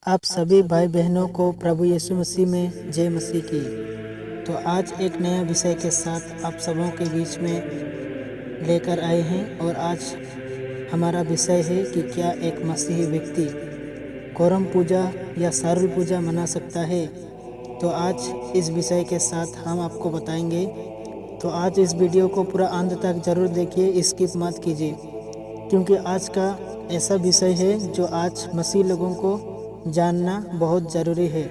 आप सभी भाई बहनों को प्रभु यीशु मसीह में जय मसीह की। तो आज एक नया विषय के साथ आप सबों के बीच में लेकर आए हैं और आज हमारा विषय है कि क्या एक मसीही व्यक्ति कोरम पूजा या सारुल पूजा मना सकता है। तो आज इस विषय के साथ हम आपको बताएंगे। तो आज इस वीडियो को पूरा अंत तक ज़रूर देखिए, स्किप मत कीजिए, क्योंकि आज का ऐसा विषय है जो आज मसीह लोगों को जानना बहुत ज़रूरी है।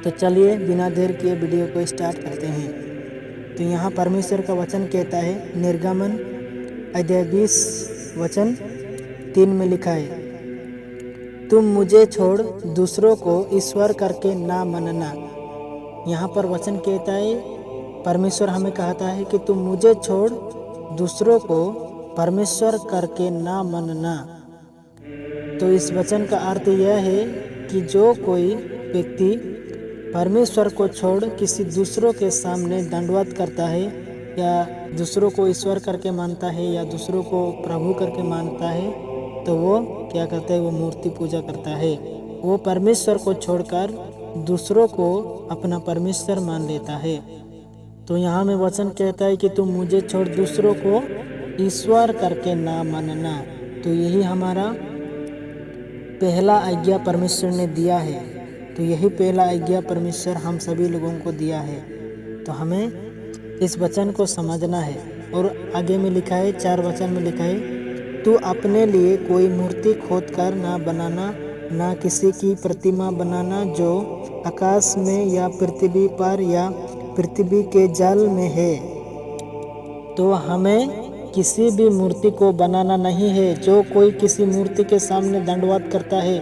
तो चलिए बिना देर किए वीडियो को स्टार्ट करते हैं। तो यहाँ परमेश्वर का वचन कहता है, निर्गमन अध्याय 20 वचन 3 में लिखा है, तुम मुझे छोड़ दूसरों को ईश्वर करके ना मनना। यहाँ पर वचन कहता है, परमेश्वर हमें कहता है कि तुम मुझे छोड़ दूसरों को परमेश्वर करके ना मनना। तो इस वचन का अर्थ यह है कि जो कोई व्यक्ति परमेश्वर को छोड़ किसी दूसरों के सामने दंडवत करता है या दूसरों को ईश्वर करके मानता है या दूसरों को प्रभु करके मानता है, तो वो क्या करता है, वो मूर्ति पूजा करता है। वो परमेश्वर को छोड़कर दूसरों को अपना परमेश्वर मान लेता है। तो यहाँ में वचन कहता है कि तुम मुझे छोड़ दूसरों को ईश्वर करके ना मानना। तो यही हमारा पहला आज्ञा परमेश्वर ने दिया है। तो यही पहला आज्ञा परमेश्वर हम सभी लोगों को दिया है। तो हमें इस वचन को समझना है। और आगे में लिखा है, 4 वचन में लिखा है, तू अपने लिए कोई मूर्ति खोद कर ना बनाना, ना किसी की प्रतिमा बनाना जो आकाश में या पृथ्वी पर या पृथ्वी के जल में है। तो हमें किसी भी मूर्ति को बनाना नहीं है। जो कोई किसी मूर्ति के सामने दंडवत करता है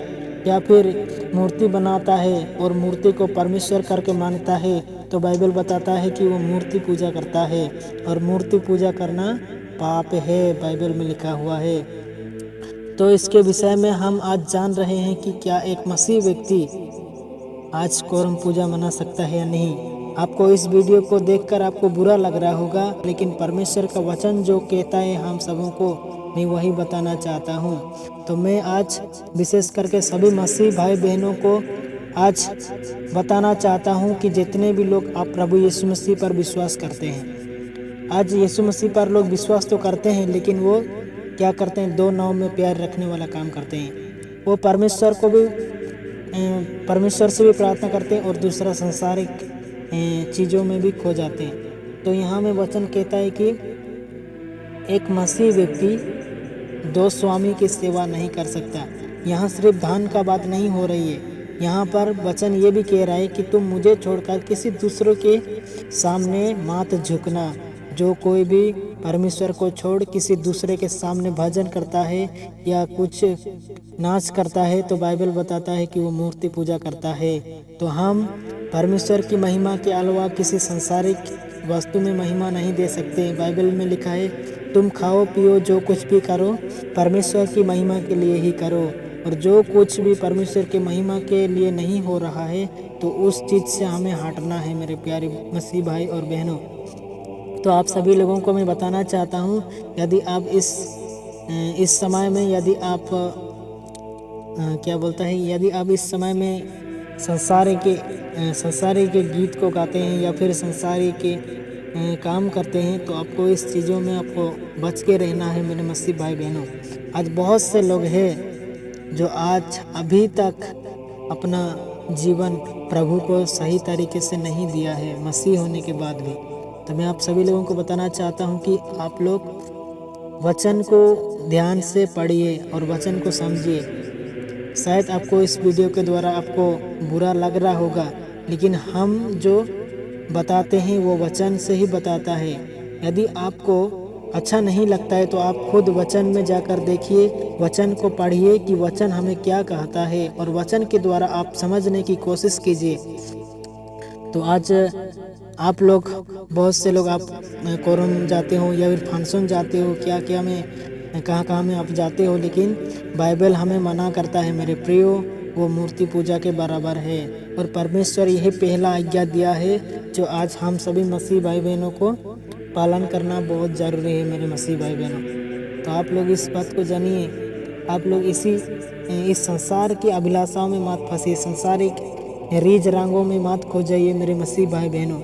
या फिर मूर्ति बनाता है और मूर्ति को परमेश्वर करके मानता है, तो बाइबल बताता है कि वो मूर्ति पूजा करता है और मूर्ति पूजा करना पाप है, बाइबल में लिखा हुआ है। तो इसके विषय में हम आज जान रहे हैं कि क्या एक मसीह व्यक्ति आज कोरम पूजा मना सकता है या नहीं। आपको इस वीडियो को देखकर आपको बुरा लग रहा होगा, लेकिन परमेश्वर का वचन जो कहता है हम सबों को, मैं वही बताना चाहता हूँ। तो मैं आज विशेष करके सभी मसीह भाई बहनों को आज बताना चाहता हूँ कि जितने भी लोग आप प्रभु यीशु मसीह पर विश्वास करते हैं, आज यीशु मसीह पर लोग विश्वास तो करते हैं, लेकिन वो क्या करते हैं, 2 नाव में पैर रखने वाला काम करते हैं। वो परमेश्वर से भी प्रार्थना करते हैं और दूसरा सांसारिक चीज़ों में भी खो जाते हैं। तो यहाँ में वचन कहता है कि एक मसीह व्यक्ति 2 स्वामी की सेवा नहीं कर सकता। यहाँ सिर्फ धन का बात नहीं हो रही है, यहाँ पर वचन ये भी कह रहा है कि तुम मुझे छोड़कर किसी दूसरों के सामने माथ झुकना। जो कोई भी परमेश्वर को छोड़ किसी दूसरे के सामने भजन करता है या कुछ नाच करता है, तो बाइबल बताता है कि वो मूर्ति पूजा करता है। तो हम परमेश्वर की महिमा के अलावा किसी संसारिक वस्तु में महिमा नहीं दे सकते। बाइबल में लिखा है, तुम खाओ पियो जो कुछ भी करो परमेश्वर की महिमा के लिए ही करो। और जो कुछ भी परमेश्वर की महिमा के लिए नहीं हो रहा है, तो उस चीज़ से हमें हटना है मेरे प्यारे मसीह भाई और बहनों। तो आप सभी लोगों को मैं बताना चाहता हूँ, यदि आप इस समय में यदि आप यदि आप इस समय में संसारी के गीत को गाते हैं या फिर संसारी के काम करते हैं, तो आपको इस चीज़ों में आपको बच के रहना है मेरे मसीह भाई बहनों। आज बहुत से लोग हैं जो आज अभी तक अपना जीवन प्रभु को सही तरीके से नहीं दिया है, मसीह होने के बाद भी। तो मैं आप सभी लोगों को बताना चाहता हूं कि आप लोग वचन को ध्यान से पढ़िए और वचन को समझिए। शायद आपको इस वीडियो के द्वारा आपको बुरा लग रहा होगा, लेकिन हम जो बताते हैं वो वचन से ही बताता है। यदि आपको अच्छा नहीं लगता है तो आप खुद वचन में जाकर देखिए, वचन को पढ़िए कि वचन हमें क्या कहता है, और वचन के द्वारा आप समझने की कोशिश कीजिए। तो आज आप लोग, बहुत से लोग आप कोरम जाते हो या फिर फंक्शन जाते हो, क्या में कहाँ में आप जाते हो, लेकिन बाइबल हमें मना करता है मेरे प्रियो, वो मूर्ति पूजा के बराबर है। और परमेश्वर यही पहला आज्ञा दिया है जो आज हम सभी मसीह भाई बहनों को पालन करना बहुत ज़रूरी है मेरे मसीह भाई बहनों। तो आप लोग इस बात को जानिए, आप लोग इसी इस संसार की अभिलाषाओं में मत फंसिए, संसारिक रीझ रांगों में मत खो जाइए मेरे मसीह भाई बहनों।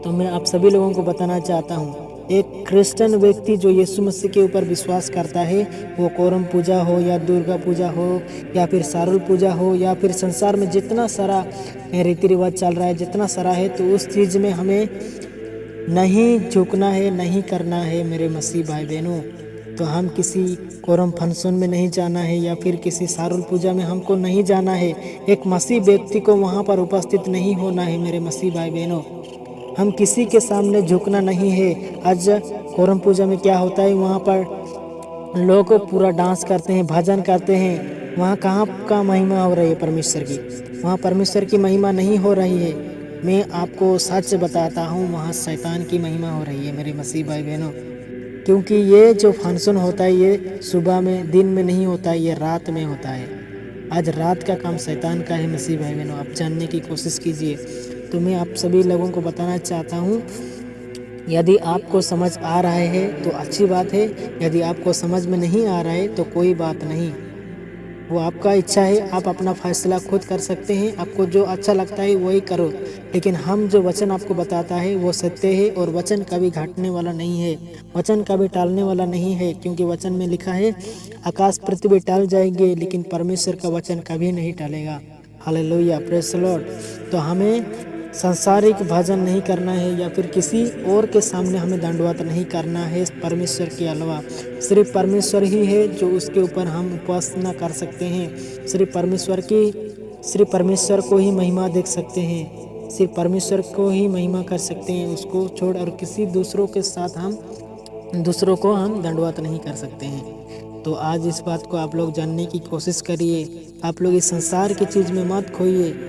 तो मैं आप सभी लोगों को बताना चाहता हूँ, एक क्रिश्चियन व्यक्ति जो यीशु मसीह के ऊपर विश्वास करता है, वो कोरम पूजा हो या दुर्गा पूजा हो या फिर सारुल पूजा हो या फिर संसार में जितना सारा रीति रिवाज चल रहा है, जितना सारा है, तो उस चीज़ में हमें नहीं झुकना है, नहीं करना है मेरे मसीह भाई बहनों। तो हम किसी कोरम फंक्शन में नहीं जाना है या फिर किसी सारुल पूजा में हमको नहीं जाना है। एक मसीह व्यक्ति को वहाँ पर उपस्थित नहीं होना है मेरे मसीह भाई बहनों। हम किसी के सामने झुकना नहीं है। आज कोरम पूजा में क्या होता है, वहाँ पर लोग पूरा डांस करते हैं, भजन करते हैं। वहाँ कहाँ का महिमा हो रही है परमेश्वर की? वहाँ परमेश्वर की महिमा नहीं हो रही है। मैं आपको सच बताता हूँ, वहाँ शैतान की महिमा हो रही है मेरे मसीह भाई बहनों। क्योंकि ये जो फंक्शन होता है ये सुबह में, दिन में नहीं होता है, ये रात में होता है। आज रात का काम शैतान का है मसीह भाई बहनों, आप जानने की कोशिश कीजिए। तो मैं आप सभी लोगों को बताना चाहता हूँ, यदि आपको समझ आ रहा है तो अच्छी बात है, यदि आपको समझ में नहीं आ रहा है तो कोई बात नहीं, वो आपका इच्छा है, आप अपना फैसला खुद कर सकते हैं। आपको जो अच्छा लगता है वही करो, लेकिन हम जो वचन आपको बताता है वो सत्य है और वचन कभी घटने वाला नहीं है, वचन कभी टालने वाला नहीं है। क्योंकि वचन में लिखा है, आकाश पृथ्वी टाल जाएंगे लेकिन परमेश्वर का वचन कभी नहीं टालेगा। Hallelujah, praise the lord. तो हमें सांसारिक भजन नहीं करना है या फिर किसी और के सामने हमें दंडवत नहीं करना है परमेश्वर के अलावा। सिर्फ परमेश्वर ही है जो उसके ऊपर हम उपासना कर सकते हैं। सिर्फ परमेश्वर को ही महिमा देख सकते हैं, सिर्फ परमेश्वर को ही महिमा कर सकते हैं, उसको छोड़ और किसी दूसरों के साथ दूसरों को हम दंडवत नहीं कर सकते हैं। तो आज इस बात को आप लोग जानने की कोशिश करिए। आप लोग इस संसार की चीज़ में मत खोइए,